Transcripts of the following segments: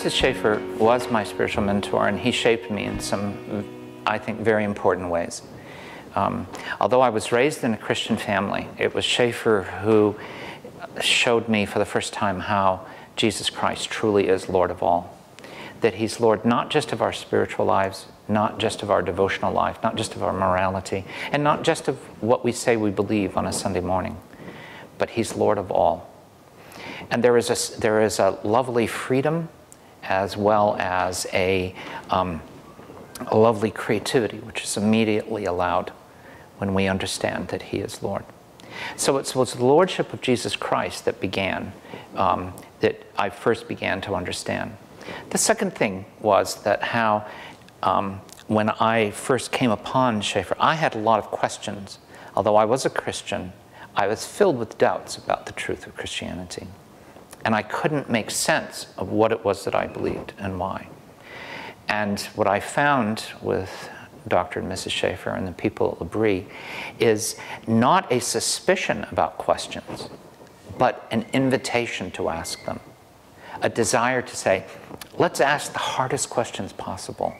Francis Schaeffer was my spiritual mentor, and he shaped me in some, I think, very important ways. Although I was raised in a Christian family, it was Schaeffer who showed me for the first time how Jesus Christ truly is Lord of all. That he's Lord not just of our spiritual lives, not just of our devotional life, not just of our morality, and not just of what we say we believe on a Sunday morning, but he's Lord of all. And there is a lovely freedom as well as a lovely creativity which is immediately allowed when we understand that he is Lord. So it was the Lordship of Jesus Christ that began, that I first began to understand. The second thing was that how, when I first came upon Schaeffer, I had a lot of questions. Although I was a Christian, I was filled with doubts about the truth of Christianity. And I couldn't make sense of what it was that I believed and why. And what I found with Dr. and Mrs. Schaeffer and the people at L'Abri is not a suspicion about questions, but an invitation to ask them. A desire to say, let's ask the hardest questions possible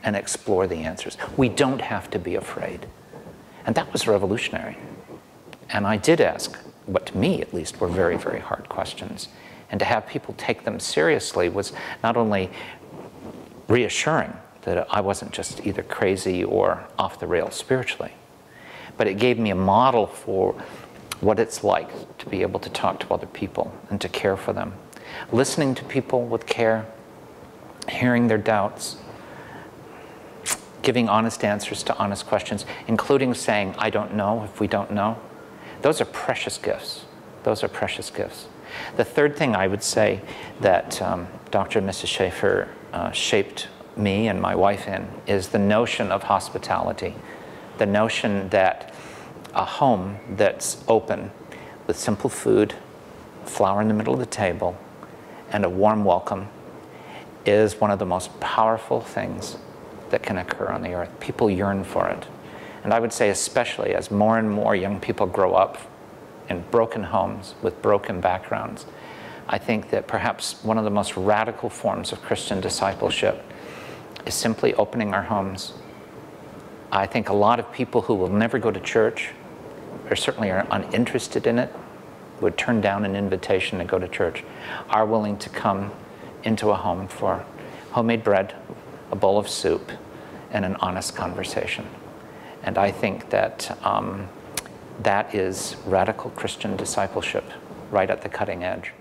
and explore the answers. We don't have to be afraid. And that was revolutionary. And I did ask what to me, at least, were very, very hard questions. And to have people take them seriously was not only reassuring that I wasn't just either crazy or off the rails spiritually, but it gave me a model for what it's like to be able to talk to other people and to care for them. Listening to people with care, hearing their doubts, giving honest answers to honest questions, including saying, I don't know if we don't know. Those are precious gifts. Those are precious gifts. The third thing I would say that Dr. and Mrs. Schaeffer shaped me and my wife in is the notion of hospitality. The notion that a home that's open with simple food, flour in the middle of the table, and a warm welcome is one of the most powerful things that can occur on the earth. People yearn for it. And I would say especially as more and more young people grow up in broken homes with broken backgrounds, I think that perhaps one of the most radical forms of Christian discipleship is simply opening our homes. I think a lot of people who will never go to church, or certainly are uninterested in it, would turn down an invitation to go to church, are willing to come into a home for homemade bread, a bowl of soup, and an honest conversation. And I think that that is radical Christian discipleship right at the cutting edge.